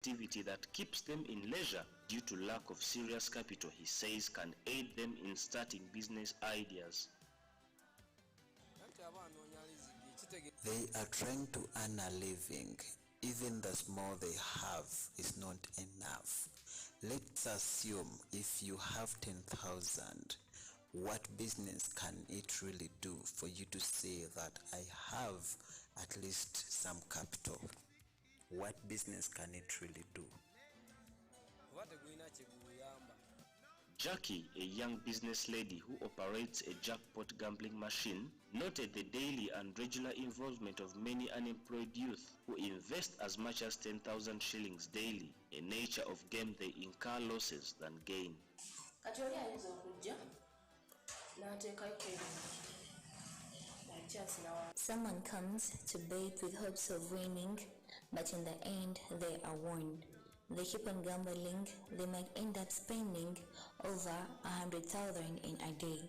activity that keeps them in leisure due to lack of serious capital, he says can aid them in starting business ideas. They are trying to earn a living. Even the small they have is not enough. Let's assume if you have 10,000, what business can it really do for you to say that I have at least some capital? What business can it really do? Jackie, a young business lady who operates a jackpot gambling machine, noted the daily and regular involvement of many unemployed youth who invest as much as 10,000 shillings daily, a nature of game they incur losses than gain. Someone comes to bet with hopes of winning, but in the end they are warned. They keep on gambling, they might end up spending over 100,000 in a day.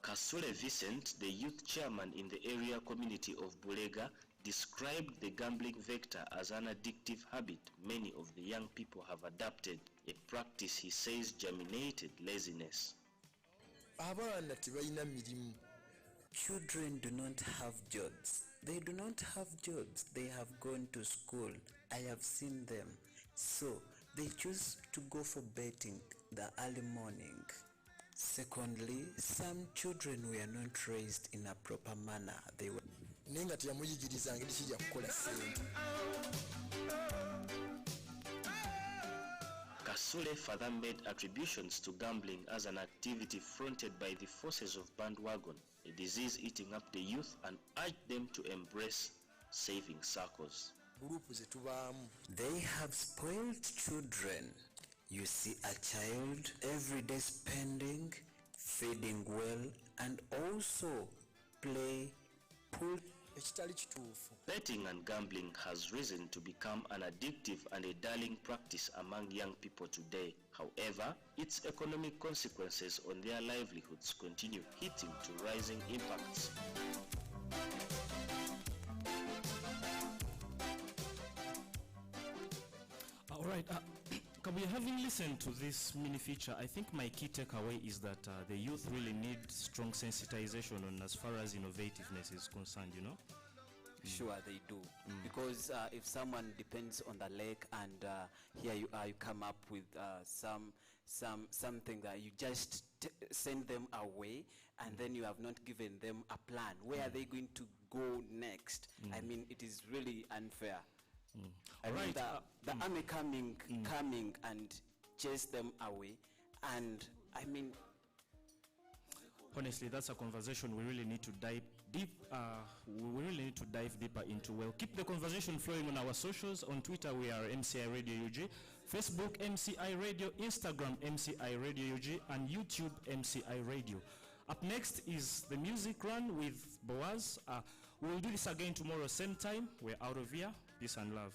Kasule Vicent, the youth chairman in the area community of Bulega, described the gambling vector as an addictive habit many of the young people have adopted, a practice he says germinated laziness. Children do not have jobs. They do not have jobs. They have gone to school. I have seen them. So they choose to go for betting the early morning. Secondly, some children were not raised in a proper manner. They were Kasule further made attributions to gambling as an activity fronted by the forces of bandwagon, a disease eating up the youth, and urged them to embrace saving circles. They have spoiled children. You see a child every day spending, feeding well, and also play pool. Betting and gambling has risen to become an addictive and a darling practice among young people today. However, its economic consequences on their livelihoods continue hitting to rising impacts. All right. We having listened to this mini feature, I think my key takeaway is that the youth really need strong sensitization on as far as innovativeness is concerned, you know? Sure, they do. Because if someone depends on the lake and here you are, you come up with something that you just send them away, and then you have not given them a plan. Where are they going to go next? I mean, it is really unfair. I mean, the army coming and chase them away, and I mean, honestly, that's a conversation we really need to dive deep. We really need to dive deeper into. Well, keep the conversation flowing on our socials. On Twitter, we are MCI Radio UG, Facebook MCI Radio, Instagram MCI Radio UG, and YouTube MCI Radio. Up next is the music run with Boaz. We will do this again tomorrow, same time. We're out of here. Peace and love.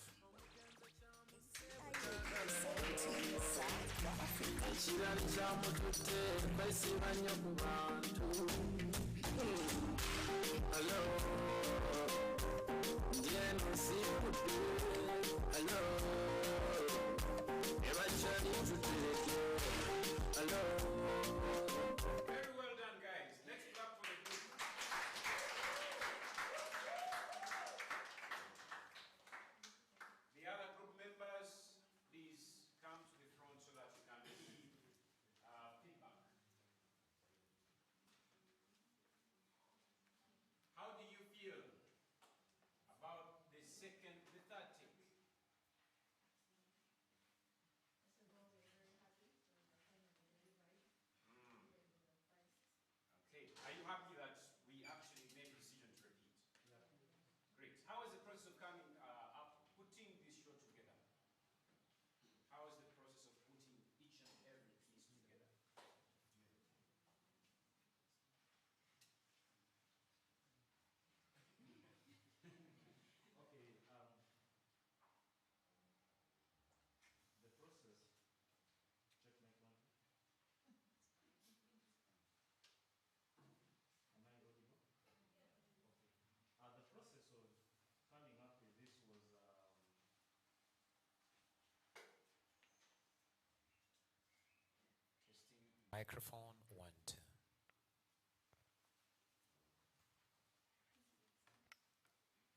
Very well done, guys. Next clap for the group. The other group members, please come to the front so that you can receive feedback. How do you feel about the second Microphone 1, 2.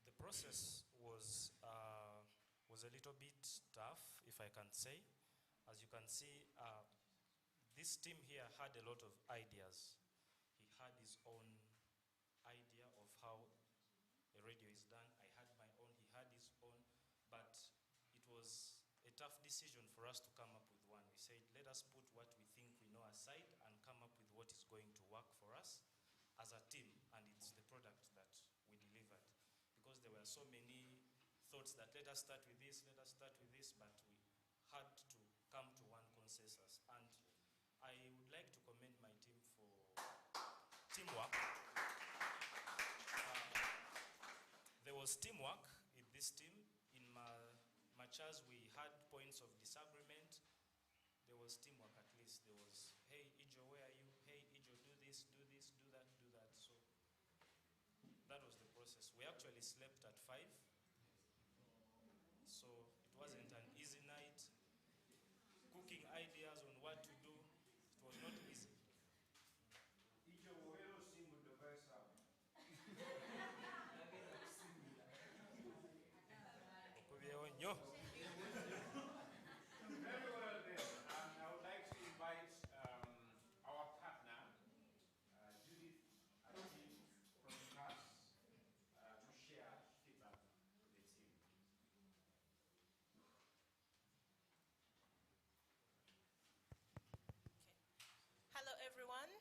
The process was a little bit tough, if I can say. As you can see, this team here had a lot of ideas. He had his own idea of how a radio is done. I had my own, he had his own, but it was a tough decision for us to come up with one. We said, let us put what we think we know aside and come up with what is going to work for us as a team, and it's the product that we delivered. Because there were so many thoughts that let us start with this, let us start with this, but we had to come to one consensus. And I would like to commend my team for teamwork. There was teamwork in this team. In much as we had points of disagreement, there was teamwork at least. There was, hey, Ijo, where are you? Hey, Ijo, do this, do that, do that. So that was the process. We actually slept at 5. So it wasn't an easy night. Cooking ideas on what to do, it was not easy. Very well then. I would like to invite our partner, Judith Atim from CAS, to share feedback with the team. Hello, everyone.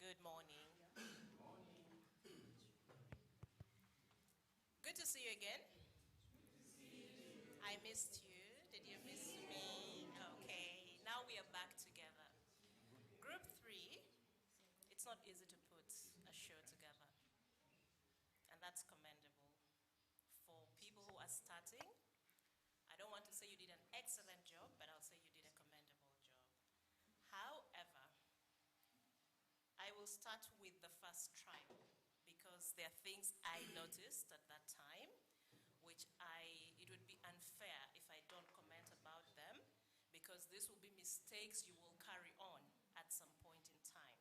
Good morning. Good to see you again. I missed you. Did you miss me? Okay. Now we are back together. Group 3, it's not easy to put a show together. And that's commendable. For people who are starting, I don't want to say you did an excellent job, but I'll say you did a commendable job. However, I will start with the first trial because there are things I noticed at that time which it would be unfair if I don't comment about them because this will be mistakes you will carry on at some point in time.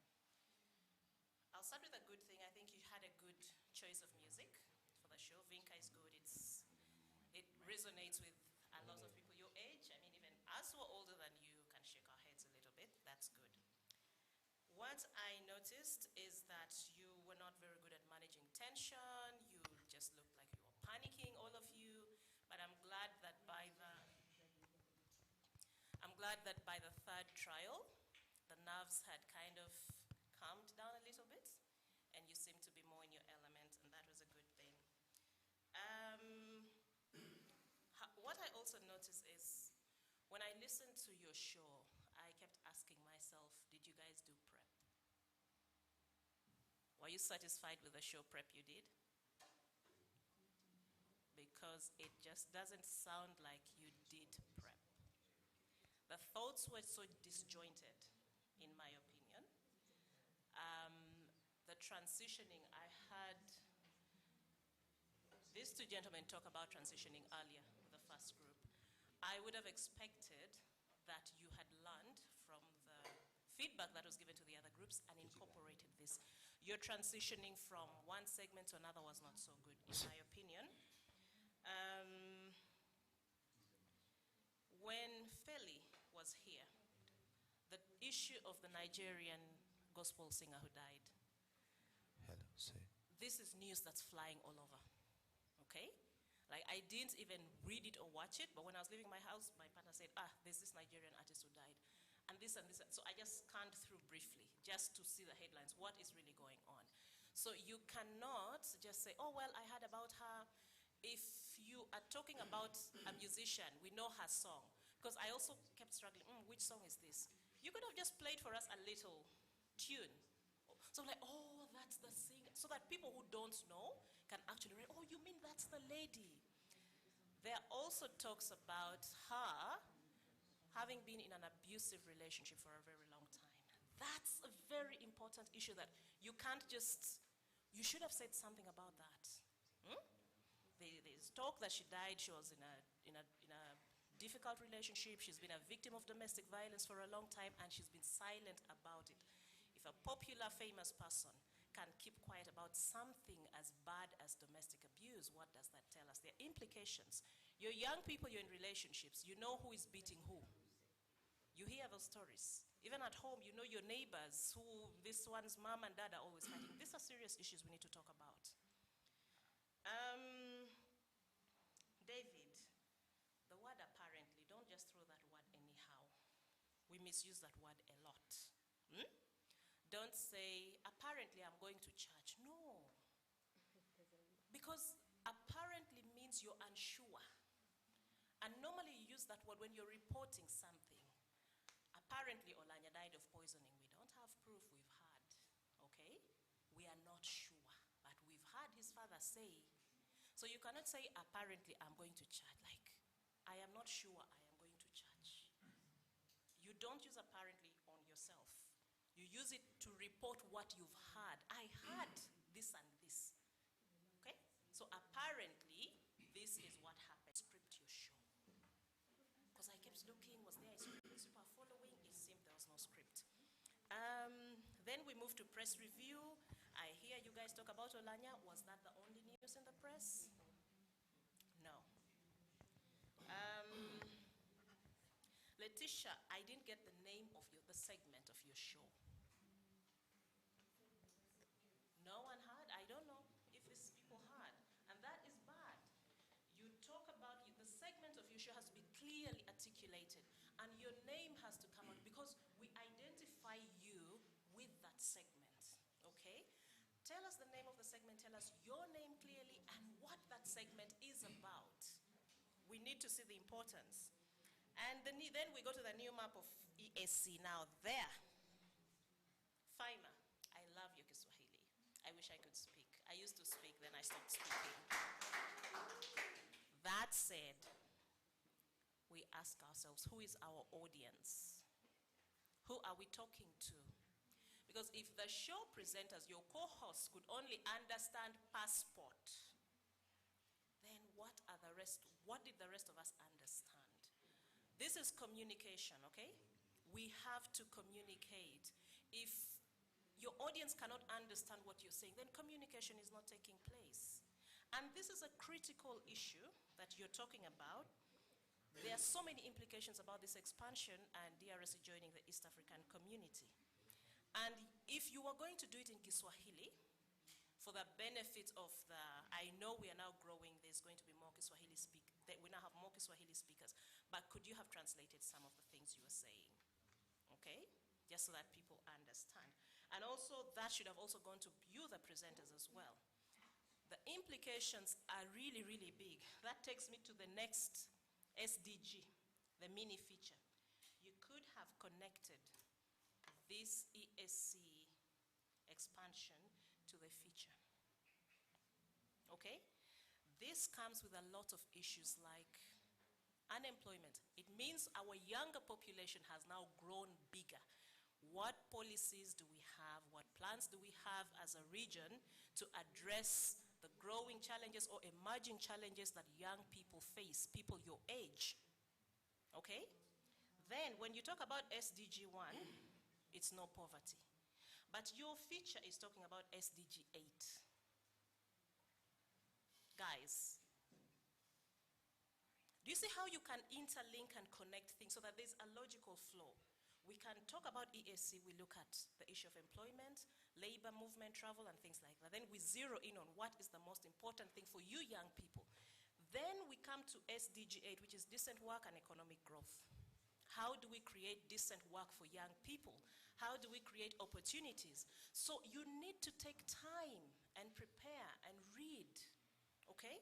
I'll start with a good thing. I think you had a good choice of music for the show. Vinca is good. It resonates with a lot of people your age. I mean, even us who are older than you can shake our heads a little bit. That's good. What I noticed is that you were not very good at managing tension. You just looked like you were panicking, all of you. But I'm glad that by the third trial, the nerves had kind of calmed down a little bit, and you seemed to be more in your element, and that was a good thing. What I also noticed is when I listened to your show, I kept asking myself, did you guys do prep? Were you satisfied with the show prep you did? Because it just doesn't sound like you did prep. The thoughts were so disjointed, in my opinion. The transitioning, I heard these two gentlemen talk about transitioning earlier, the first group. I would have expected that you had learned from the feedback that was given to the other groups and incorporated this. Your transitioning from one segment to another was not so good, in my opinion. When Feli was here, the issue of the Nigerian gospel singer who died, Hello, say. this is news that's flying all over, okay? Like, I didn't even read it or watch it, but when I was leaving my house, my partner said, there's this Nigerian artist who died, and this and this. So I just scanned through briefly, just to see the headlines, what is really going on. So you cannot just say, oh, well, I heard about her. If you are talking about a musician, we know her song. Because I also kept struggling, which song is this? You could have just played for us a little tune. So like, oh, that's the singer. So that people who don't know can actually read, oh, you mean that's the lady. There also talks about her having been in an abusive relationship for a very long time. That's a very important issue that you can't just, you should have said something about that. There's talk that she died, she was in a difficult relationship, she's been a victim of domestic violence for a long time, and she's been silent about it. If a popular, famous person can keep quiet about something as bad as domestic abuse, what does that tell us? There are implications. You're young people, you're in relationships, you know who is beating who. You hear those stories. Even at home, you know your neighbors, who this one's mom and dad are always fighting. These are serious issues we need to talk about. David, the word apparently, don't just throw that word anyhow. We misuse that word a lot. Don't say, apparently I'm going to church. No. Because apparently means you're unsure. And normally you use that word when you're reporting something. Apparently Olanya died of poisoning. We don't have proof, we've heard. Okay? We are not sure. But we've heard his father say. So you cannot say, apparently I'm going to church. Like, I am not sure I am going to church. You don't use apparently on yourself. You use it to report what you've heard. I heard this and this. Okay? So apparently, this is what happened. Script your show. Because I kept looking, was there a script? People are following. It seemed there was no script. Then we moved to press review. I hear you guys talk about Olanya. Was that the only news in the press? No. Letitia, I didn't get the name of the segment of your show. No one heard? I don't know if these people heard. And that is bad. You talk about the segment of your show has to be clearly articulated. And your name has to come out because we identify you with that segment. Okay? Tell us the name of the segment. Tell us your name clearly and what that segment is about. We need to see the importance. And then we go to the new map of ESC. Now there, Faima, I love your Kiswahili. I wish I could speak. I used to speak, then I stopped speaking. That said, we ask ourselves, who is our audience? Who are we talking to? Because if the show presenters, your co-hosts, could only understand passport, then what did the rest of us understand? This is communication, okay? We have to communicate. If your audience cannot understand what you're saying, then communication is not taking place. And this is a critical issue that you're talking about. There are so many implications about this expansion and DRC joining the East African community. And if you are going to do it in Kiswahili, for the benefit of I know we are now growing, there's going to be more Kiswahili we now have more Kiswahili speakers, but could you have translated some of the things you were saying? Okay? Just so that people understand. And also, that should have also gone to you, the presenters, as well. The implications are really, really big. That takes me to the next SDG, the mini feature. You could have connected this ESC expansion to the feature. Okay? This comes with a lot of issues like unemployment. It means our younger population has now grown bigger. What policies do we have? What plans do we have as a region to address the growing challenges or emerging challenges that young people face, people your age? Okay? Then when you talk about SDG 1, it's no poverty. But your feature is talking about SDG 8. Guys, do you see how you can interlink and connect things so that there's a logical flow? We can talk about ESC, we look at the issue of employment, labor movement, travel, and things like that. Then we zero in on what is the most important thing for you young people. Then we come to SDG 8, which is decent work and economic growth. How do we create decent work for young people? How do we create opportunities? So you need to take time and prepare and read, okay?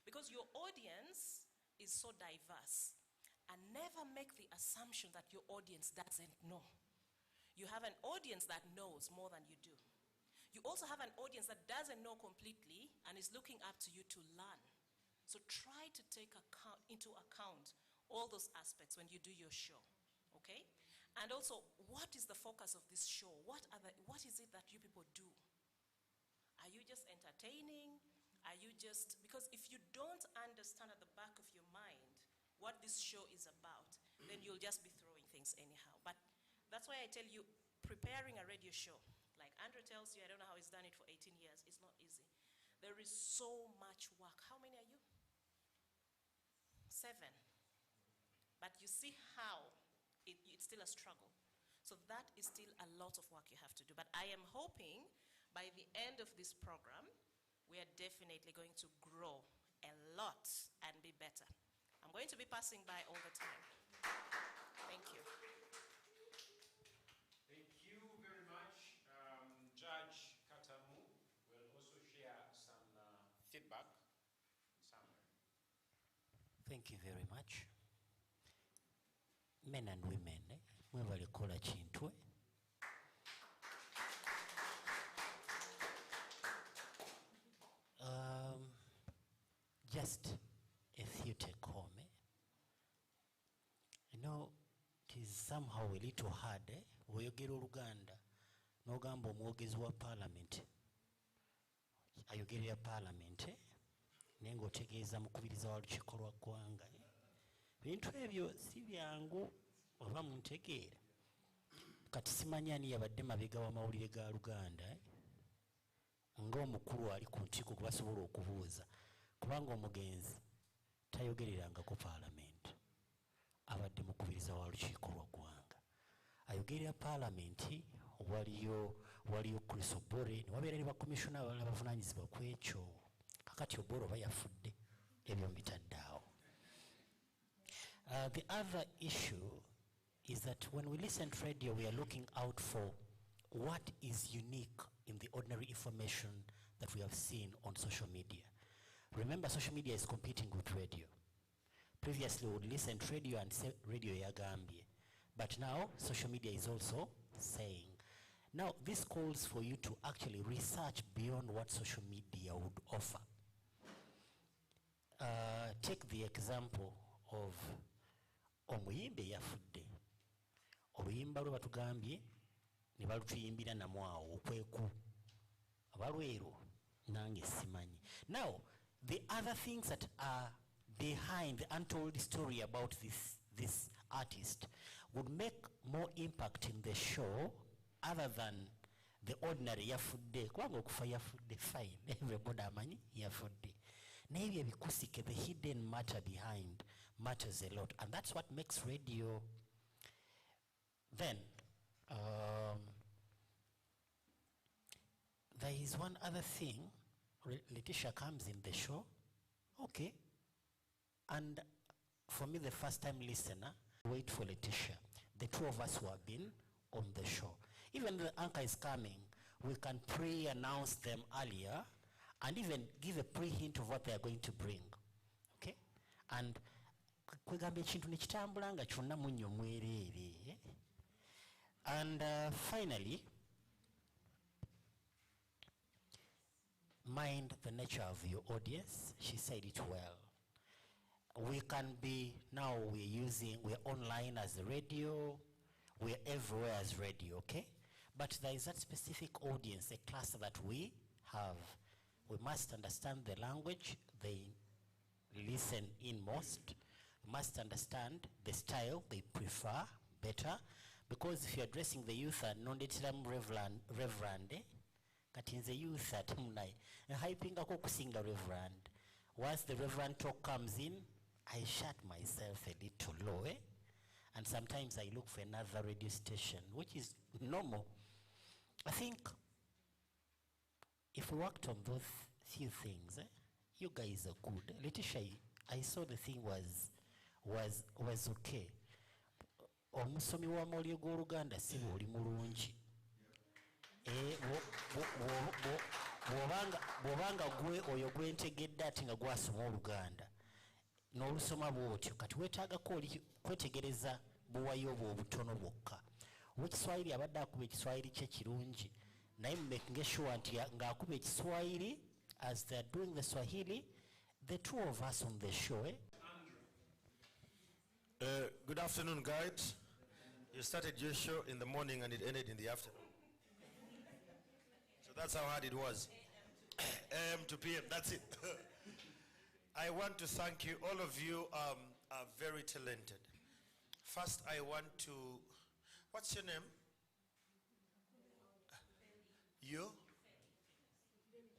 Because your audience is so diverse. And never make the assumption that your audience doesn't know. You have an audience that knows more than you do. You also have an audience that doesn't know completely and is looking up to you to learn. So try to take into account all those aspects when you do your show, okay? And also, what is the focus of this show? What is it that you people do? Are you just entertaining? Are you just, because if you don't understand at the back of your mind what this show is about, then you'll just be throwing things anyhow. But that's why I tell you, preparing a radio show, like Andrew tells you, I don't know how he's done it for 18 years, it's not easy. There is so much work. How many are you? 7. But you see how it's still a struggle. So that is still a lot of work you have to do. But I am hoping by the end of this program, we are definitely going to grow a lot and be better. I'm going to be passing by all the time. Thank you. Thank you very much. Judge Katamu will also share some feedback somewhere. Thank you very much. Men and women, mwebale kola kintu. Just a few take home. You know, it is somehow a little hard. Oyogera Oluganda n'ogamba omwogezi wa parliament. Ayogerera parliament naye ng'otegeeza mukubiriza wa lukiiko lwa ggwanga. Bintu ebyo si byangu oba muntegeera. Kati simanyi ani yabadde mabega w'amawulire ga Luganda ng'omukulu ali ku ntiiko gwe basobola okubuuza, kubanga omugenzi tayogererangako parliament, abadde mukubiriza wa lukiiko lwa ggwanga. Ayogerera parliament waliyo Chris Obore, ne wabeera ne bakomishona abalala bavunaanyizibwa ku ekyo. Kakati Obore oba yafudde, ebyo mbitadde awo. The other issue is that when we listen to radio, we are looking out for what is unique in the ordinary information that we have seen on social media. Remember, social media is competing with radio. Previously, we would listen to radio and say radio yagambye. But now, social media is also saying. Now, this calls for you to actually research beyond what social media would offer. Take the example of omuyimbe yafudde. Oluyimba lwe batugambye ne balutuyimbira namwawo okweku abalwero nange simanyi. Now, the other things that are behind the untold story about this artist would make more impact in the show other than the ordinary yafudde. Kubanga okufa yafudde fine, everybody amanyi yafudde. Naye ebikusike, the hidden matter behind matters a lot, and that's what makes radio. Then there is one other thing. Letitia comes in the show, okay, and for me, the first time listener, wait for Letitia. The two of us who have been on the show. Even the anchor is coming, we can pre-announce them earlier and even give a pre-hint of what they are going to bring, okay? And kwegamba ekintu nekitambula nga kyonna munnyo mwereere. And finally, mind the nature of your audience. She said it well. We can be, now we're online as a radio, we're everywhere as radio, okay? But there is that specific audience, a class that we have. We must understand the language they listen in most. We must understand the style they prefer better. Because if you're addressing the youth and non-detiram reverend, kati nze youth at munai, hypingako okusinga reverend. Once the reverend talk comes in, I shut myself a little low, and sometimes I look for another radio station, which is normal. I think if we worked on those few things, you guys are good. Letitia, I saw the thing was okay. Omusomi wa mawulire g'Oluganda si bw'oli mulungi. Bw'obanga gwe oyo gwentegedde ate nga gwasoma Oluganda n'olusoma bw'otyo, kati weetaaga kwetegereza buwayo obwo obutono bwokka. Ow'Ekiswahili abadde akuba Ekiswahili kye kirungi, naye making sure nti ng'akuba Ekiswahili as they are doing the Swahili, the two of us on the show. Good afternoon, guys. You started your show in the morning and it ended in the afternoon. So that's how hard it was. AM to PM, that's it. I want to thank you, all of you. are very talented. First, I want to, what's your name? You?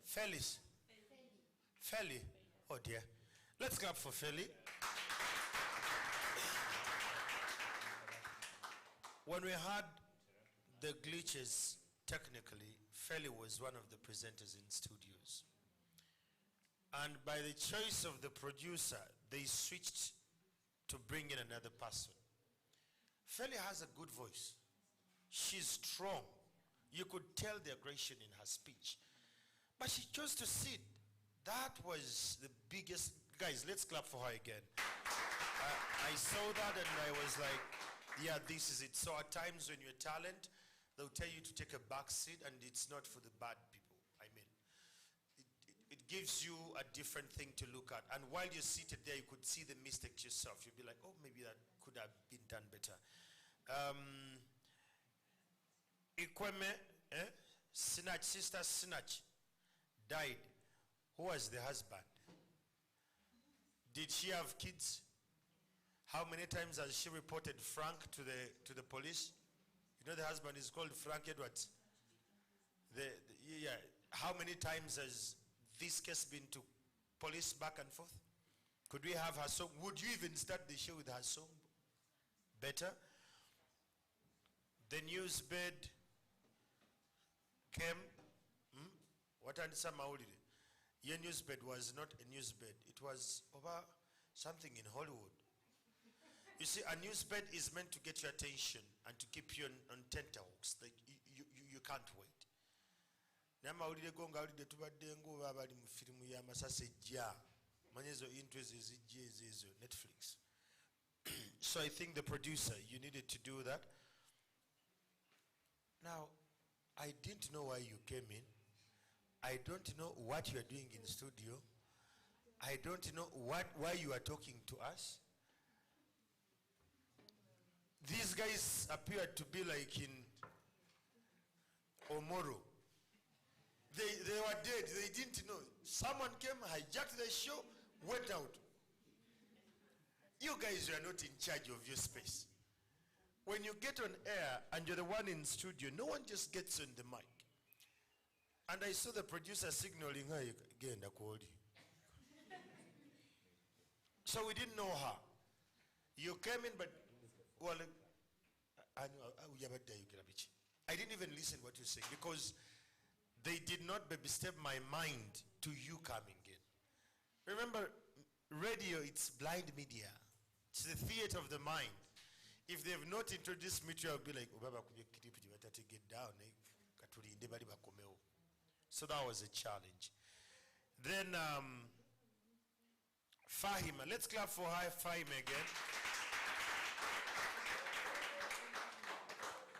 Felis? Feli? Oh dear. Let's clap for Feli. When we had the glitches, technically, Feli was one of the presenters in studios. And by the choice of the producer, they switched to bring in another person. Feli has a good voice. She's strong. You could tell the aggression in her speech. But she chose to sit. That was the biggest. Guys, let's clap for her again. I saw that and I was like, yeah, this is it. So at times when you're talent, they'll tell you to take a back seat, and it's not for the bad people. I mean, it gives you a different thing to look at. And while you're seated there, you could see the mistakes yourself. You'll be like, oh, maybe that could have been done better. Ikweme, Sinach, sister Sinach, died. Who was the husband? Did she have kids? How many times has she reported Frank to the police? You know the husband is called Frank Edwards. Yeah. How many times has this case been to police back and forth? Could we have her song? Would you even start the show with her song? Better. The news bed came. What answer Maulidi? Your news bed was not a news bed. It was over something in Hollywood. You see, a news bed is meant to get your attention and to keep you on tenterhooks. Like you can't wait. Namawulire go ngawulide tubadde ng'oba abali mu firimu y'amasasi ejja. Manyi ezo interest ezijja ezo Netflix. So I think the producer, you needed to do that. Now, I didn't know why you came in. I don't know what you are doing in studio. I don't know why you are talking to us. These guys appear to be like in Omoro. They were dead. They didn't know. Someone came, hijacked the show, went out. You guys are not in charge of your space. When you get on air and you're the one in studio, no one just gets on the mic. And I saw the producer signaling her again. I called you. So we didn't know her. You came in, but well, I didn't even listen what you saying because they did not step my mind to you coming in. Remember, radio, it's blind media. It's the theater of the mind. If they have not introduced me to you, I'll be like, get down. So that was a challenge. Then Fahima, let's clap for her, Fahima again.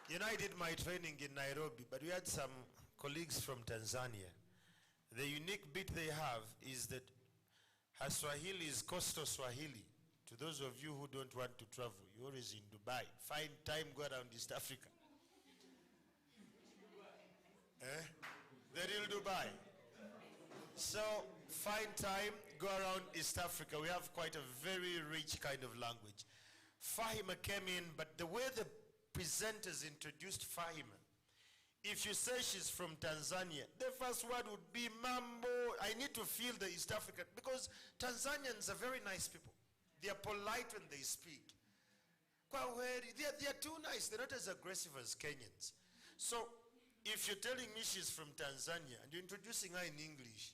You know, I did my training in Nairobi, but we had some colleagues from Tanzania. The unique bit they have is that her Swahili is coastal Swahili. To those of you who don't want to travel, you're always in Dubai. Find time, go around East Africa. The real Dubai. So, find time, go around East Africa. We have quite a very rich kind of language. Fahima came in, but the way the presenters introduced Fahima, if you say she's from Tanzania, the first word would be mambo. I need to feel the East African, because Tanzanians are very nice people. They are polite when they speak. They are too nice. They're not as aggressive as Kenyans. So, if you're telling me she's from Tanzania and you're introducing her in English,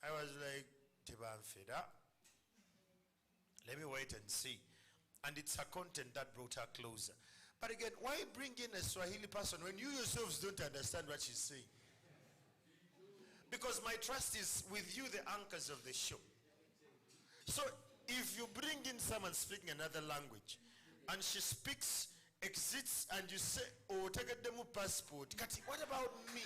I was like, let me wait and see. And it's her content that brought her closer. But again, why bring in a Swahili person when you yourselves don't understand what she's saying? Because my trust is with you, the anchors of the show. So if you bring in someone speaking another language and she speaks, exits, and you say, oh, take a demo passport. Kati, what about me?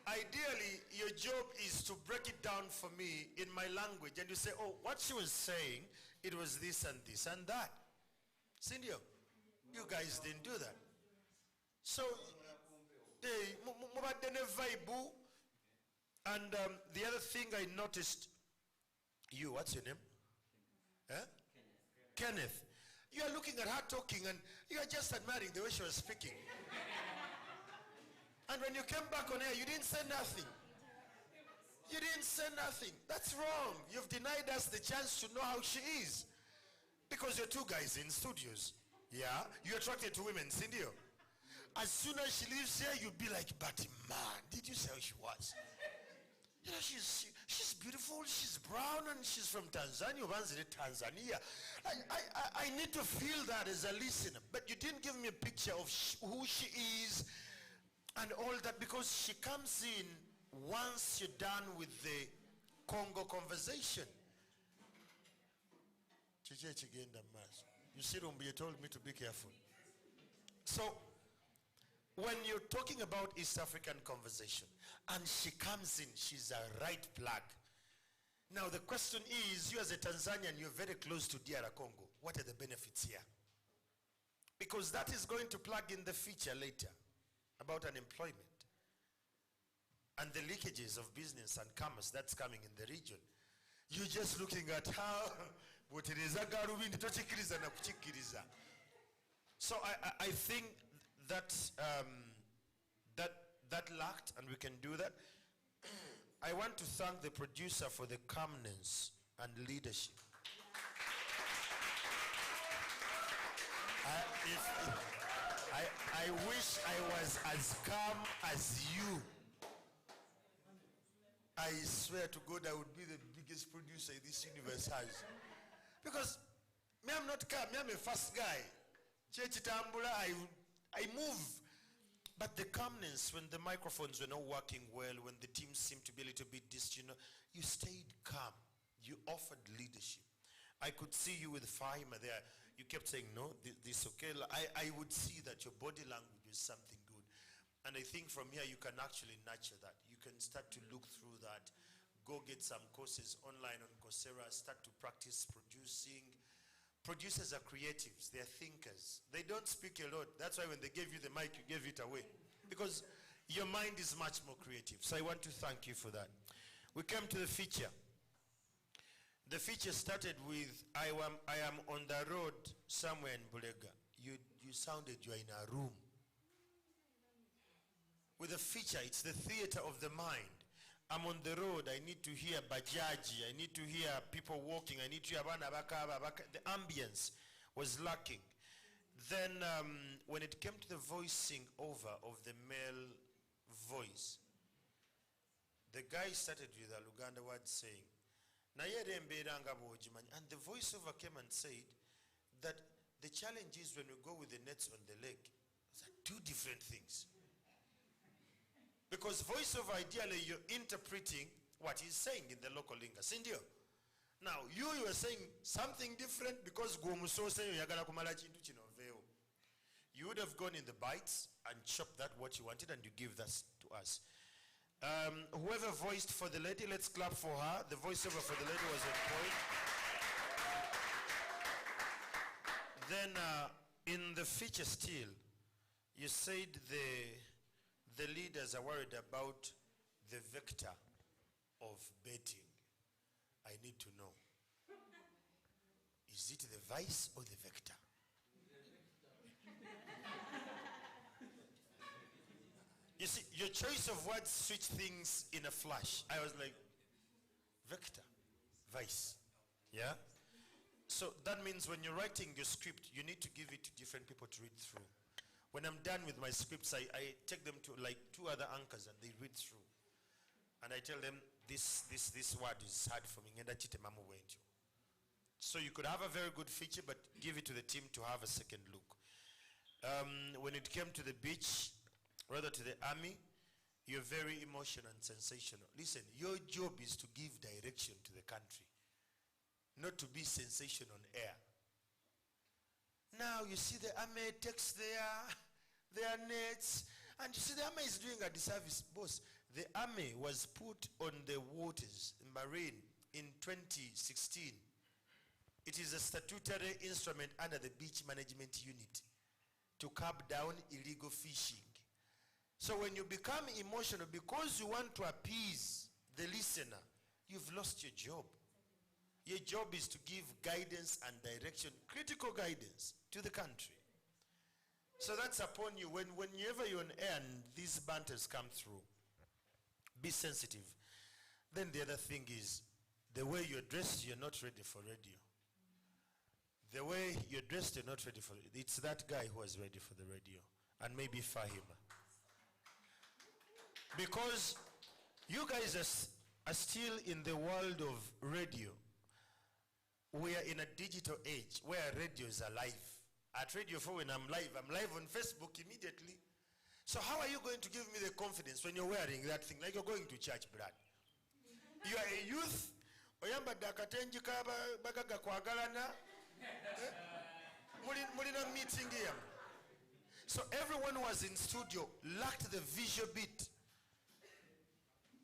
Ideally, your job is to break it down for me in my language, and you say, oh, what she was saying, it was this and this and that. Cindy, you guys didn't do that. So, and the other thing I noticed, what's your name? Eh? Kenneth. You are looking at her talking and you are just admiring the way she was speaking. And when you came back on air, you didn't say nothing. You didn't say nothing. That's wrong. You've denied us the chance to know how she is. Because you're two guys in studios. Yeah? You're attracted to women, Cindy. As soon as she leaves here, you'll be like, but man, did you see how she was? You know, she's beautiful, she's brown, and she's from Tanzania. Tanzania. I need to feel that as a listener. But you didn't give me a picture of who she is and all that, because she comes in once you're done with the Congo conversation. You see, you told me to be careful. So, when you're talking about East African conversation, and she comes in, she's a right plug. Now the question is, you as a Tanzanian, you're very close to DR Congo. What are the benefits here? Because that is going to plug in the feature later about unemployment and the leakages of business and commerce that's coming in the region. You're just looking at how so I think that that lacked, and we can do that. I want to thank the producer for the calmness and leadership. I wish I was as calm as you. I swear to God, I would be the biggest producer this universe has. Because me, I'm not calm. Me, I'm a fast guy. I move. But the calmness, when the microphones were not working well, when the team seemed to be a little bit distant, you stayed calm. You offered leadership. I could see you with Fahima there. You kept saying, no, this okay. I would see that your body language was something good. And I think from here you can actually nurture that. You can start to look through that. Go get some courses online on Coursera. Start to practice producing. Producers are creatives. They're thinkers. They don't speak a lot. That's why when they gave you the mic, you gave it away. Because your mind is much more creative. So I want to thank you for that. We came to the feature. The feature started with, I am on the road somewhere in Bulega. You sounded you are in a room. With a feature, it's the theater of the mind. I'm on the road, I need to hear bajaji, I need to hear people walking, I need to hear the ambience was lacking. Then when it came to the voicing over of the male voice, the guy started with a Luganda word saying, and the voiceover came and said that the challenge is when we go with the nets on the lake. Those are two different things. Because voiceover, ideally, you're interpreting what he's saying in the local lingua. Sindio? Now, you were saying something different because you would have gone in the bites and chopped that what you wanted and you give that to us. Whoever voiced for the lady, let's clap for her. The voiceover for the lady was on point. Then in the feature still, you said the leaders are worried about the vector of betting. I need to know. Is it the vice or the vector? You see, your choice of words switch things in a flash. I was like, vector, vice. Yeah? So that means when you're writing your script, you need to give it to different people to read through. When I'm done with my scripts, I take them to like two other anchors and they read through. And I tell them, this word is hard for me. So you could have a very good feature, but give it to the team to have a second look. When it came to the beach, rather to the army, you're very emotional and sensational. Listen, your job is to give direction to the country, not to be sensation on air. Now you see the army takes their nets, and you see the army is doing a disservice. Boss, the army was put on the waters, marine, in 2016. It is a statutory instrument under the Beach Management Unit to curb down illegal fishing. So when you become emotional because you want to appease the listener, you've lost your job. Your job is to give guidance and direction, critical guidance to the country. So that's upon you. Whenever you're on air and these banters come through, be sensitive. Then the other thing is, the way you're dressed, you're not ready for radio. The way you're dressed, you're not ready for it. It's that guy who was ready for the radio. And maybe Fahima. Because you guys are still in the world of radio. We are in a digital age where radios are live. At Radio 4, when I'm live on Facebook immediately. So how are you going to give me the confidence when you're wearing that thing? Like you're going to church, Brad. You are a youth. Mulina meeting here. So everyone who was in studio lacked the visual bit.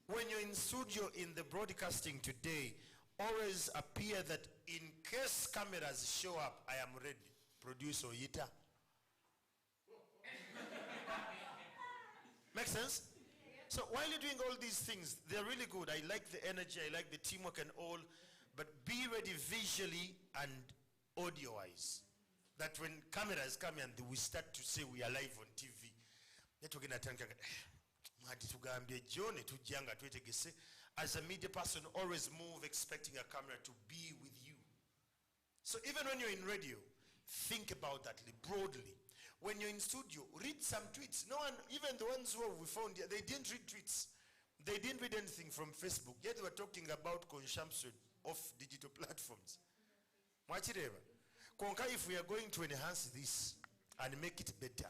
When you're in studio in the broadcasting today, always appear that in case cameras show up, I am ready. Producer Yita. Make sense? So while you're doing all these things, they're really good. I like the energy, I like the teamwork and all, but be ready visually and audio-wise. That when cameras come and we start to say we are live on TV, as a media person, always move expecting a camera to be with you. So even when you're in radio, think about that broadly. When you're in studio, read some tweets. No one, even the ones who we found here, they didn't read tweets. They didn't read anything from Facebook. Yet they were talking about consumption of digital platforms. Konka, if we are going to enhance this and make it better,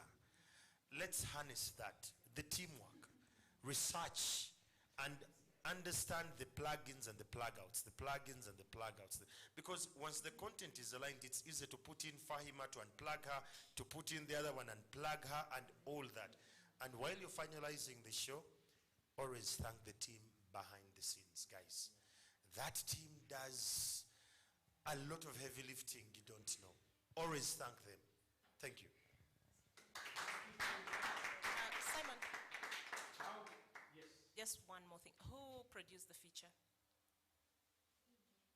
let's harness that. The teamwork, research, and understand the plugins and the plugouts, because once the content is aligned, it's easy to put in Fahima, to unplug her, to put in the other one and plug her, and all that. And while you're finalizing the show, always thank the team behind the scenes, guys. That team does a lot of heavy lifting you don't know. Always thank them. Thank you. Simon. Yes. Just one more thing. Who produced the feature?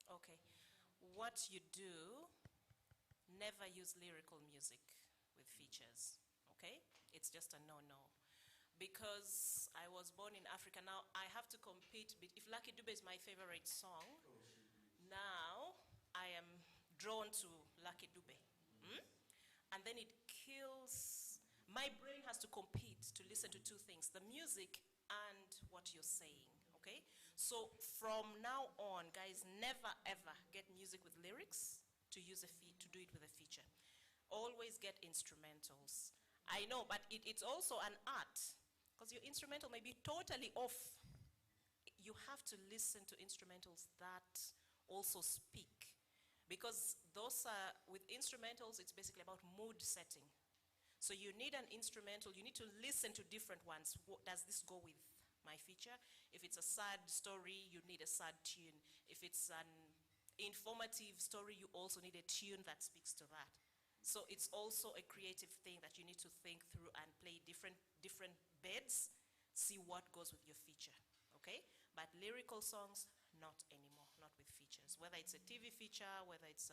Okay. What you do, never use lyrical music with features. Okay? It's just a no-no. Because I was born in Africa. Now I have to compete. If Lucky Dube is my favorite song, now I am drawn to Lucky Dube. And then it kills, my brain has to compete to listen to two things, the music and what you're saying, okay? So from now on, guys, never ever get music with lyrics to do it with a feature. Always get instrumentals. I know, but it's also an art, because your instrumental may be totally off. You have to listen to instrumentals that also speak. Because those are, with instrumentals, it's basically about mood setting. So you need an instrumental, you need to listen to different ones. Does this go with my feature? If it's a sad story, you need a sad tune. If it's an informative story, you also need a tune that speaks to that. So it's also a creative thing that you need to think through and play different beds, see what goes with your feature, okay? But lyrical songs, not anymore, not with features. Whether it's a TV feature, whether it's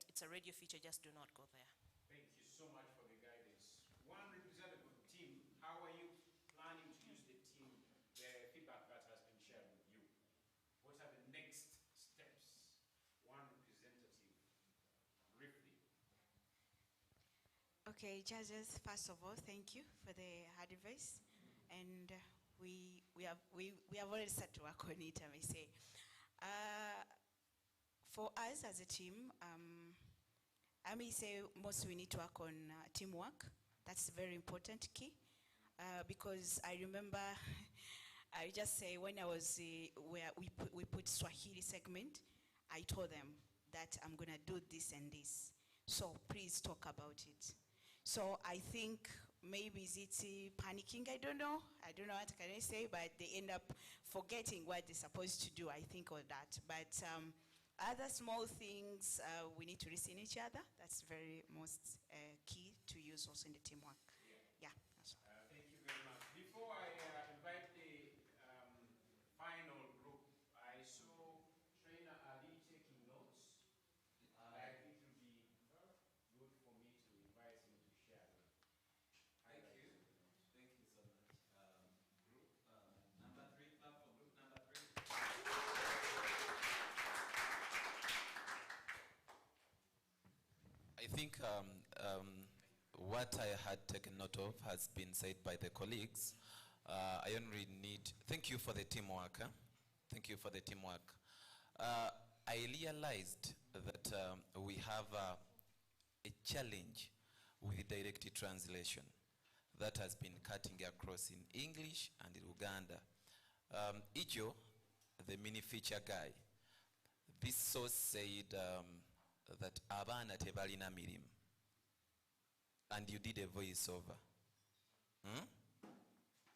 it's a radio feature, just do not go there. Thank you so much for the guidance. One representative of the team, how are you planning to use the team, the feedback that has been shared with you? What are the next steps? One representative, briefly. Okay, judges, first of all, thank you for the advice. And we have already started to work on it, I may say. For us as a team, I may say most we need to work on teamwork. That's a very important key. Because I remember, I just say when I was, where we put Swahili segment, I told them that I'm gonna do this and this. So please talk about it. So I think maybe is it panicking, I don't know what can I say, but they end up forgetting what they're supposed to do, I think, or that. But other small things, we need to listen to each other. That's very most key to use also in the teamwork. Yeah. Thank you very much. Before I invite the final group, I saw trainer what I had taken note of has been said by the colleagues. I only need, thank you for the teamwork. Thank you for the teamwork. I realized that we have a challenge with direct translation that has been cutting across in English and in Uganda. Ijo, the mini feature guy, this source said that abana tebalina mirim, and you did a voiceover.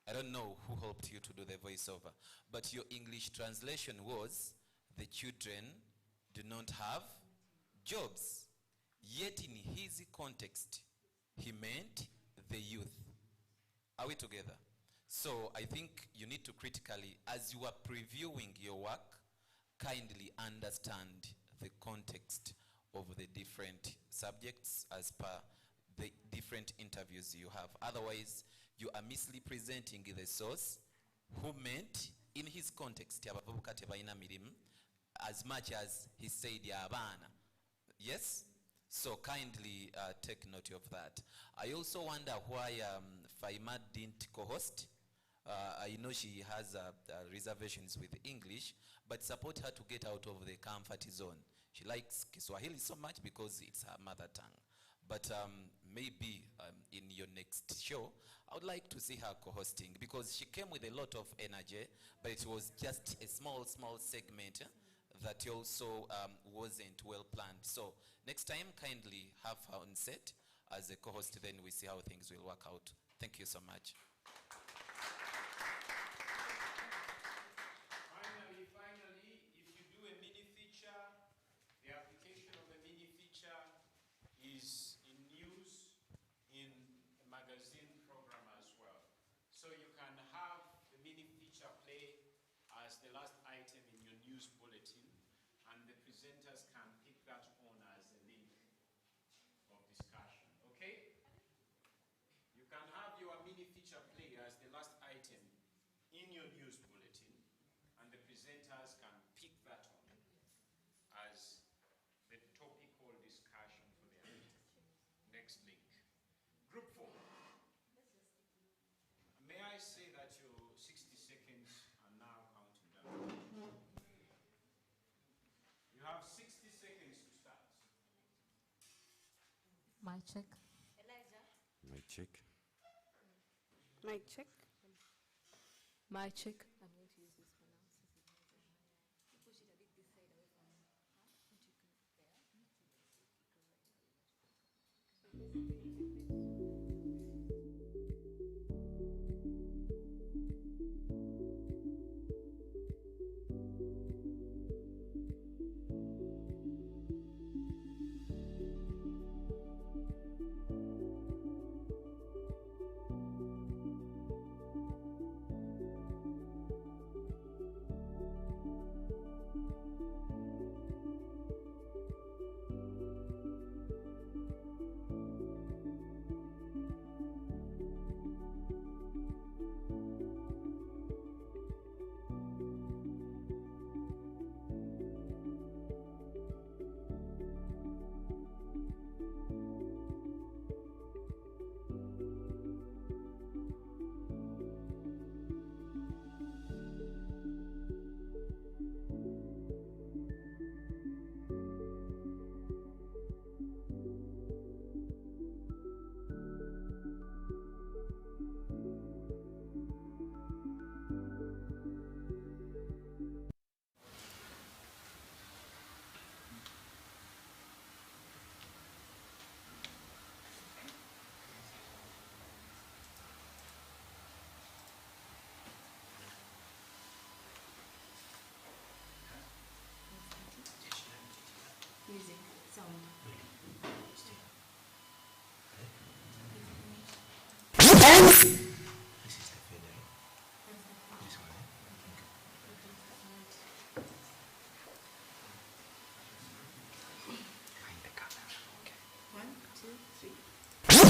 I don't know who helped you to do the voiceover, but your English translation was, the children do not have jobs. Yet in his context, he meant the youth. Are we together? So I think you need to critically, as you are previewing your work, kindly understand the context of the different subjects as per the different interviews you have. Otherwise, you are misrepresenting the source who meant in his context as much as he said yabana. Yes? So kindly take note of that. I also wonder why Faima didn't co-host. I know she has reservations with English, but support her to get out of the comfort zone. She likes Kiswahili so much because it's her mother tongue. But maybe in your next show, I would like to see her co-hosting, because she came with a lot of energy, but it was just a small segment that also wasn't well planned. So next time, kindly have her on set as a co-host, then we see how things will work out. Thank you so much. Finally, if you do a mini feature, the application of a mini feature is in news, in a magazine program as well. So you can have the mini feature play as the last item in your news bulletin, and the presenters can pick that on as a link of discussion, okay? You can have your mini feature play as the last item in your news bulletin, and the presenters can pick that on as the topical discussion for the item. Next link. Group 4. May I say that your 60 seconds are now counting down. You have 60 seconds to start. Mic check. Elijah. Mic check. Mic check. Mic check. I'm going to use this one now. Push it a bit this side away from me. Music, sound.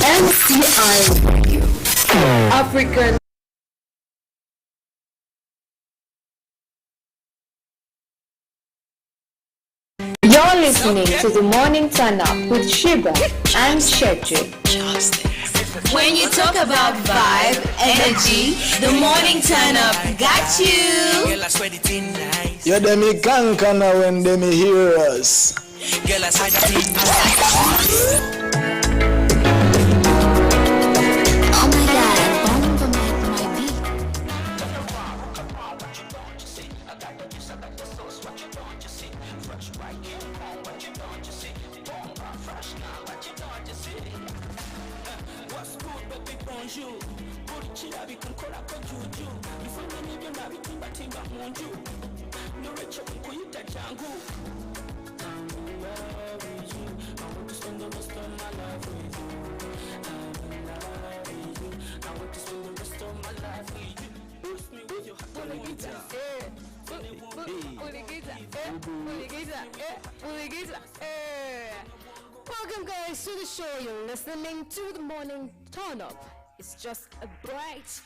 MCI African. You're listening to the Morning Turn Up with Shiba and Shetri. When you talk about vibe, energy, the Morning Turn Up got you. Yeah, them me kankana when they me hear us. Welcome guys to the show. You're listening to the Morning Turn Up. It's just a bright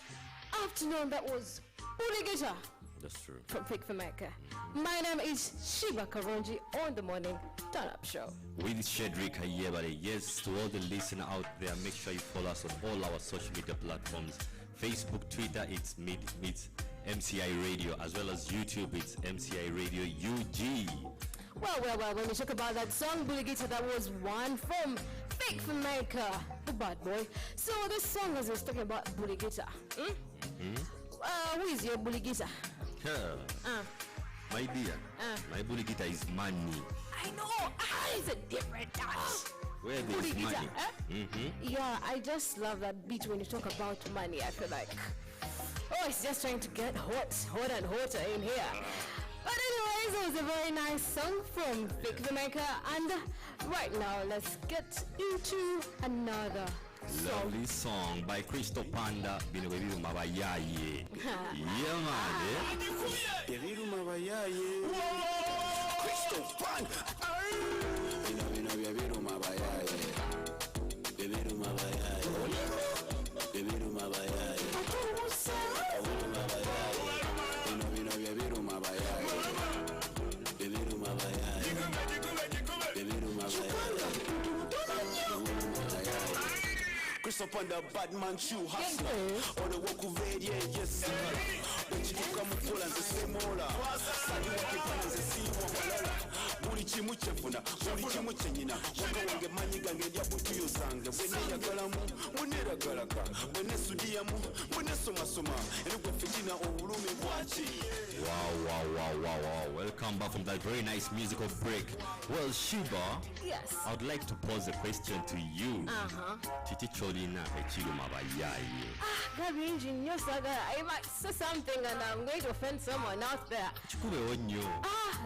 afternoon. That was Buligita. That's true. From Pick for Mecca. My name is Shiba Karonji on the Morning Turn Up Show. With Shedrick Hayebare. Yes, to all the listeners out there, make sure you follow us on all our social media platforms. Facebook, Twitter, it's Meets MCI Radio, as well as YouTube, it's MCI Radio UG. Well, when we talk about that song, Buligita, that was one from Pick for Mecca, the bad boy. So this song is talking about Buligita. Who is your Buligita? My dear, my Buligita is money. I know, it's a different touch. Where there's money. Yeah, I just love that beat when you talk about money. I feel like, it's just trying to get hotter and hotter in here. But anyways, it was a very nice song from Pick the Maker. And right now, let's get into another lovely song by Crystal Panda. Bino bebiru mabayaye. Yeah, man. Bebiru mabayaye. Crystal Panda. Bino bebiru mabayaye. Bebiru mabayaye. Bebiru mabayaye. Bebiru mabayaye. Bino bebiru mabayaye. Bebiru mabayaye. Bebiru mabayaye. Crystal Panda, bad man shoe hustler. Or the walk of yes, sir. But you come full and the same ola. Sadi wakipana ze siwa malala. Muri chimu chefuna, muri chimu chenyina. Waka wange manyiga ngedia butu yosange. Wene ya galamu, munera galaka. Wene sudiamu, wene soma soma. Ene kwa fitina uulumi wachi. Wow. Welcome back from that very nice musical break. Well, Shiba, yes, I would like to pose a question to you. Titi Cholina Echilu Mabayaye. Garinjin, yes, I might say something and I'm going to offend someone out there.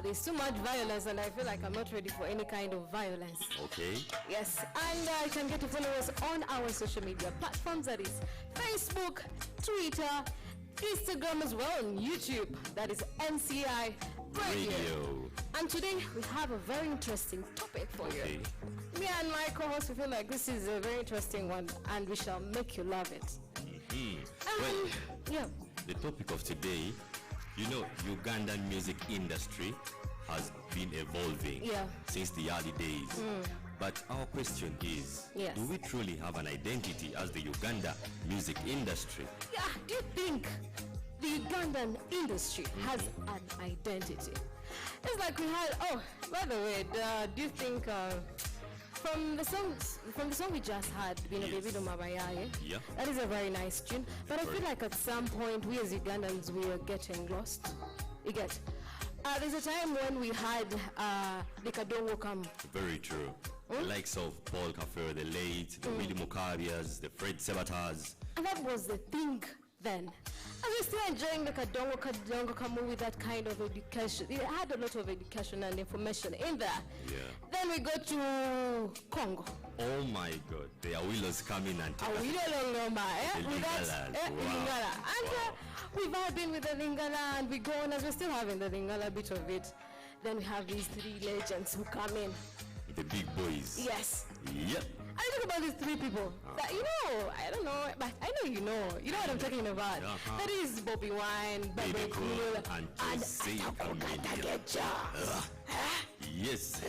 There's too much violence and I feel like I'm not ready for any kind of violence. Okay. Yes, and you can get to follow us on our social media platforms, that is Facebook, Twitter, Instagram as well, and YouTube, that is MCI Radio. And today we have a very interesting topic for you. Me and my co-host, we feel like this is a very interesting one and we shall make you love it. Well, the topic of today, Ugandan music industry has been evolving since the early days. But our question is, do we truly have an identity as the Uganda music industry? Yeah, do you think the Ugandan industry has an identity? It's like we had, by the way, do you think from the song we just had, Bebiru Mabayaye, that is a very nice tune, but I feel like at some point we as Ugandans, we are getting lost. You get? There's a time when we had the Kadongo come. Very true. The likes of Paul Kaffer, the late, the Willie Mukabias, the Fred Sebatars. And that was the thing then. And we're still enjoying the Kadongo come with that kind of education. It had a lot of education and information in there. Yeah. Then we go to Congo. Oh my God, the Awilos come in and take us. We've all been with the Lingala and we go on as we're still having the Lingala bit of it. Then we have these three legends who come in. The big boys. Yes. Yep. I talk about these three people that, I don't know, but I know you know what I'm talking about. That is Bobby Wine, Baby Cool, and Atako Katagecha. Yes.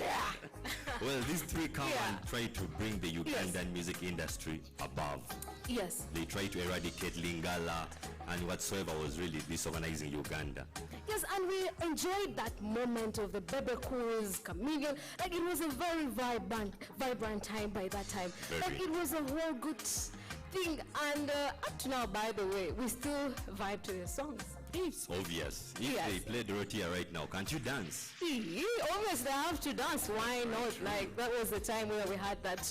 Well, these three come and try to bring the Ugandan music industry above. Yes. They try to eradicate Lingala and whatsoever was really disorganizing Uganda. Yes, and we enjoyed that moment of the Bebekus, Chameleon. Like, it was a very vibrant time by that time. Very. Like, it was a whole good thing. And up to now, by the way, we still vibe to the songs. It's obvious. If they play Dorothea right now, can't you dance? Obviously, I have to dance. Why not? Like, that was the time where we had that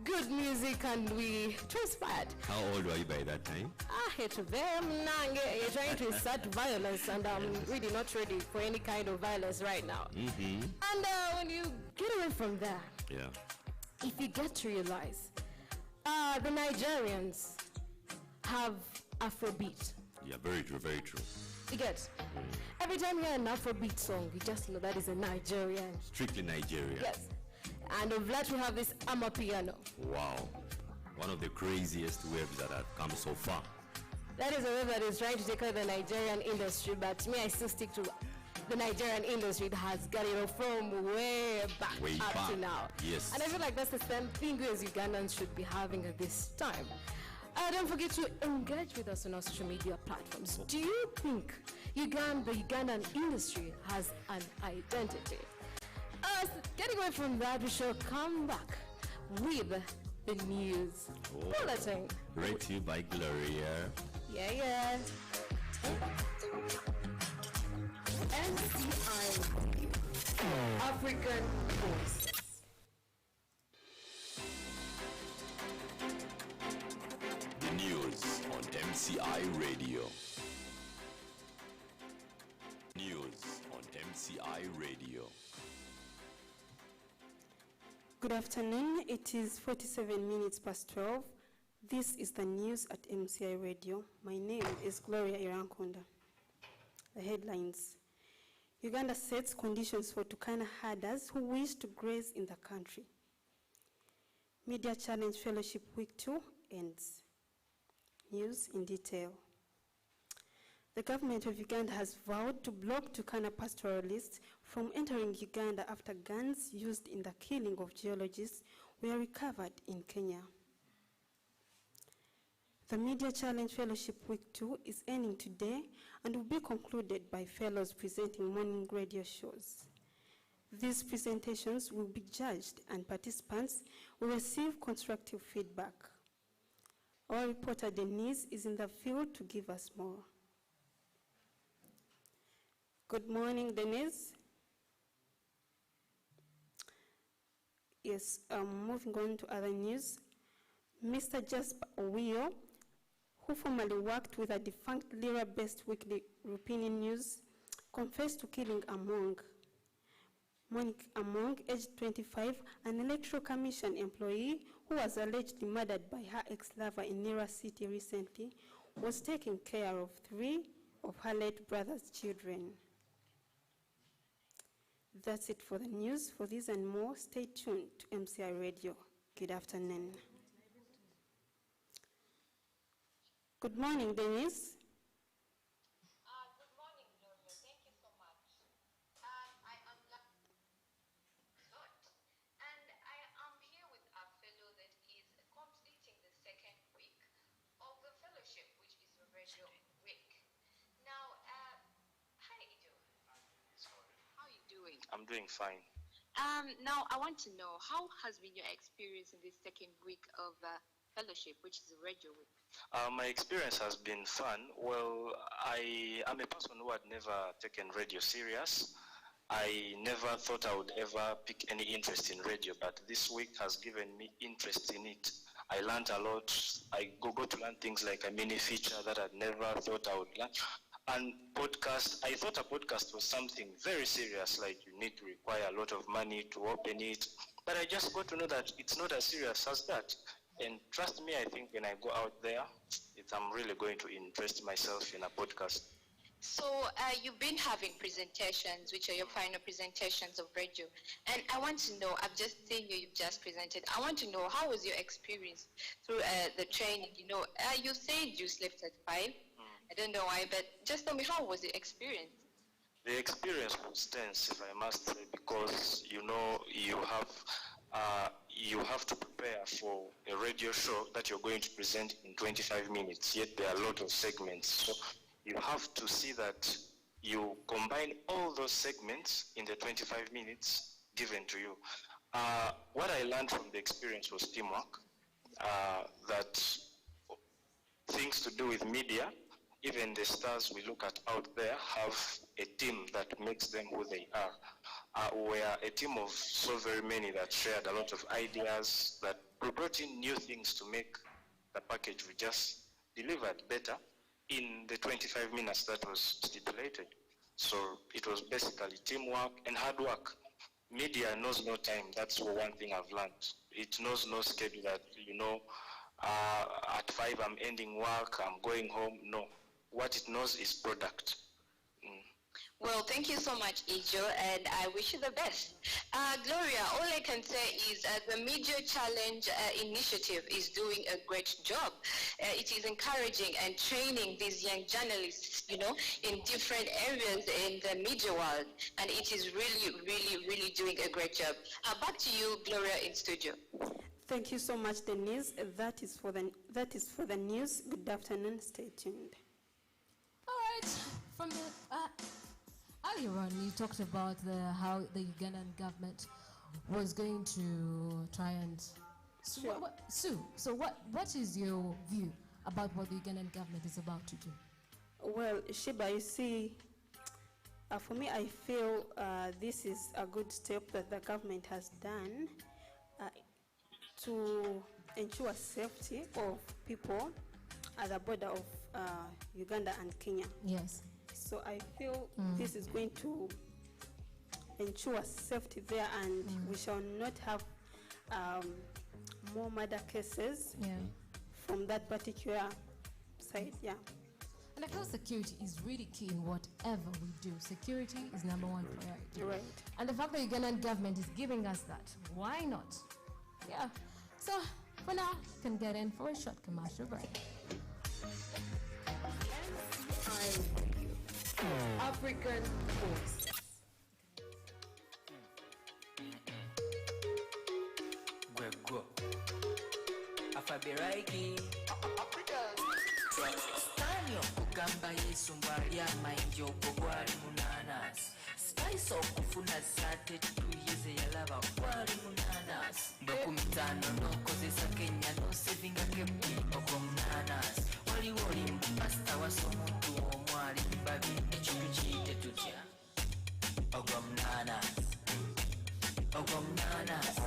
good music and we transpired. How old were you by that time? You're trying to start violence, and I'm really not ready for any kind of violence right now. Mm-hmm. And when you get away from there, yeah, if you get to realize, the Nigerians have Afrobeat. Yeah, very true, very true. You get? Every time you hear an Afrobeat song, you just know that is a Nigerian. Strictly Nigeria. Yes. And of that, we have this Amapiano. Wow. One of the craziest waves that have come so far. That is a wave that is trying to take out the Nigerian industry, but me, I still stick to the Nigerian industry that has got it from way back up to now. Yes. And I feel like that's the same thing as Ugandans should be having at this time. Don't forget to engage with us on our social media platforms. Do you think the Ugandan industry has an identity? Getting away from that, we shall come back with the news bulletin. Read to you by Gloria. Yeah. MCI African Voices. The news on MCI Radio. News on MCI Radio. Good afternoon. It is 47 minutes past 12. This is the news at MCI Radio. My name is Gloria Irankunda. The headlines. Uganda sets conditions for Turkana herders who wish to graze in the country. Media Challenge Fellowship Week 2 ends. News in detail. The government of Uganda has vowed to block Turkana pastoralists from entering Uganda after guns used in the killing of geologists were recovered in Kenya. The Media Challenge Fellowship Week 2 is ending today and will be concluded by fellows presenting morning radio shows. These presentations will be judged and participants will receive constructive feedback. Our reporter Denise is in the field to give us more. Good morning, Denise. Yes, moving on to other news. Mr. Jasper Owio, who formerly worked with a defunct Lira-based weekly Rupini News, confessed to killing Monique Among, aged 25, an electoral commission employee who was allegedly murdered by her ex-lover in Lira City recently, was taking care of 3 of her late brother's children. That's it for the news. For this and more, stay tuned to MCI Radio. Good afternoon. Good morning, Denise. Good morning, Gloria. Thank you so much. I am and I am here with a fellow that is completing the second week of the fellowship, which is the radio week. Now, hi, Ido. How are you doing? I'm doing fine. Now, I want to know, how has been your experience in this second week of fellowship, which is a radio week? My experience has been fun. Well, I am a person who had never taken radio serious. I never thought I would ever pick any interest in radio, but this week has given me interest in it. I learned a lot. I go to learn things like a mini feature that I'd never thought I would learn. And podcast, I thought a podcast was something very serious, like you need to require a lot of money to open it. But I just got to know that it's not as serious as that. And trust me, I think when I go out there, I'm really going to invest myself in a podcast. So you've been having presentations, which are your final presentations of radio. And I want to know, I've just seen you've just presented. I want to know, how was your experience through the training? You know, you said you slept at 5. I don't know why, but just tell me, how was the experience? The experience was tense, if I must say, because you have to prepare for a radio show that you're going to present in 25 minutes, yet there are a lot of segments. So you have to see that you combine all those segments in the 25 minutes given to you. What I learned from the experience was teamwork, that things to do with media, even the stars we look at out there have a team that makes them who they are. We're a team of so very many that shared a lot of ideas, that brought in new things to make the package we just delivered better in the 25 minutes that was stipulated. So it was basically teamwork and hard work. Media knows no time. That's one thing I've learned. It knows no schedule that, at 5 I'm ending work, I'm going home. No. What it knows is product. Well, thank you so much, Ijo, and I wish you the best. Gloria, all I can say is the Media Challenge initiative is doing a great job. It is encouraging and training these young journalists, in different areas in the media world, and it is really, really, really doing a great job. Back to you, Gloria, in studio. Thank you so much, Denise. That is for the news. Good afternoon. Stay tuned. All right. From the earlier on, you talked about how the Ugandan government was going to try and sue. So what is your view about what the Ugandan government is about to do? Well, Shiba, you see, for me, I feel this is a good step that the government has done to ensure safety of people at the border of Uganda and Kenya. Yes. So I feel this is going to ensure safety there, and we shall not have more murder cases from that particular side. Yeah. And I feel security is really key in whatever we do. Security is number one priority. Right. And the fact that the Ugandan government is giving us that, why not? Yeah. So for now, you can get in for a short commercial break. African voice. Go. Afabiraiki. Stanyo kugamba Yesu mbali amainjo gwali munanas. Spice okufuna sate tuyize yalaba gwali munanas. Mbakumitano nokozesa Kenya no savinga kepi okomunanas. Wali mpasta wasomuntu omwali mbabi ekintu kiyite tutya. Ogomunanas. Ogomunanas.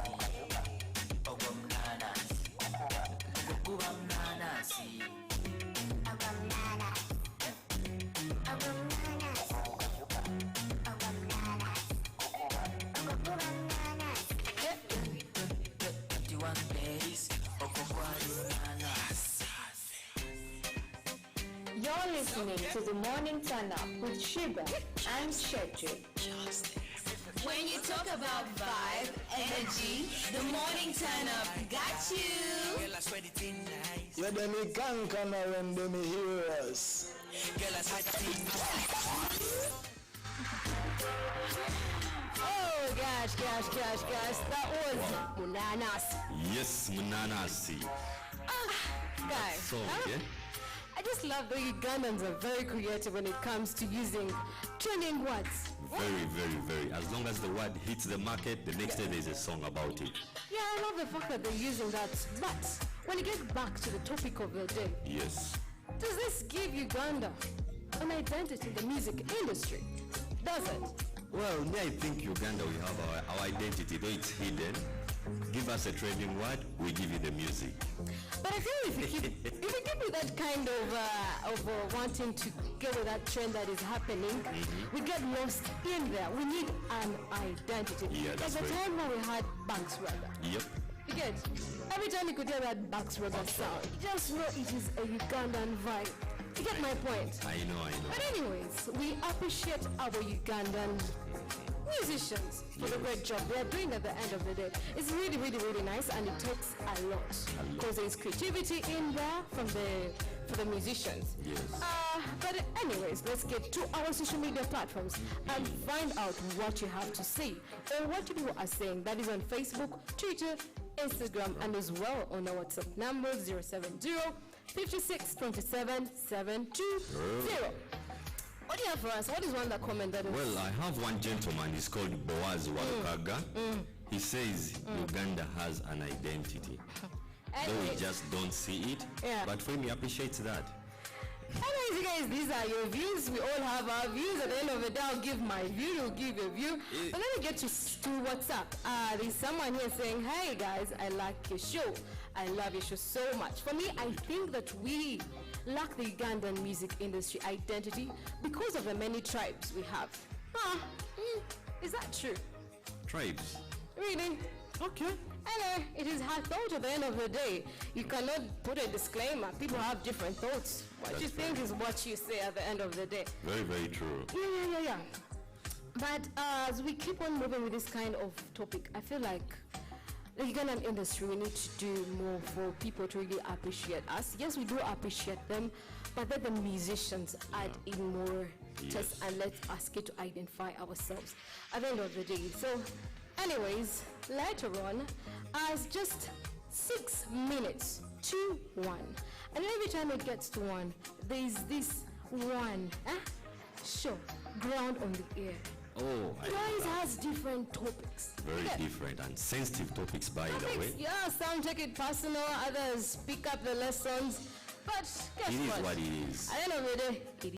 Ogomunanas. Kuba munanasi. Ogomunanas. Ogomunanas. Ogomunanas. You're listening to the Morning Turn Up with Shiba and Shetu. When you talk about vibe, energy, the Morning Turn Up got you. Yeah, them kankana when them hear us. Oh gosh, that was Munanas. Yes, Munanasi. Guys, So, yeah? I just love the Ugandans are very creative when it comes to using trending words. Very, very, very. As long as the word hits the market, the next day there's a song about it. Yeah, I love the fact that they're using that. But when you get back to the topic of the day, Yes. does this give Uganda an identity in the music industry? Does it? Well, me, I think Uganda, we have our identity, though it's hidden. Give us a trending word, we give you the music. But I feel if you keep with that kind of wanting to get with that trend that is happening, we get lost in there. We need an identity. Yeah, that's like the right. time when we had Banks Rugger. Yep. You get, every time you could hear that Banks Rugger sound, you just know it is a Ugandan vibe. You get my point? I know. But anyways, we appreciate our Ugandan musicians for the great job they are doing at the end of the day. It's really, really, really nice, and it takes a lot because there's creativity in there for the musicians. Yes. But anyways, let's get to our social media platforms and find out what you have to say or what you people are saying. That is on Facebook, Twitter, Instagram, and as well on our WhatsApp number 070 56 27 720. What do you have for us? What is one that commented? Well, I have one gentleman. He's called Boaz Walukaga. He says Uganda has an identity. Though we just don't see it. Yeah. But for me, he appreciates that. Anyways, you guys, these are your views. We all have our views. At the end of the day, I'll give my view, you'll give your view. But let me get to WhatsApp. There's someone here saying, hey guys, I like your show. I love your show so much. For me, I think that we lack the Ugandan music industry identity because of the many tribes we have. Is that true? Tribes? Really? Okay. Anyway, it is her thought at the end of the day. You cannot put a disclaimer. People have different thoughts. What you think is what you say at the end of the day. Very, very true. Yeah. But as we keep on moving with this kind of topic, I feel like the Ugandan industry, we need to do more for people to really appreciate us. Yes, we do appreciate them, but let the musicians add in more tests and let us get to identify ourselves at the end of the day. So, anyways, later on, as just 6 minutes to 1, and every time it gets to 1, there's this one show, Ground on the Air. Oh, it always has different topics. Very different and sensitive topics, by the way. Yeah, some take it personal, others pick up the lessons. But guess what? It is what it is. At the end of the day, it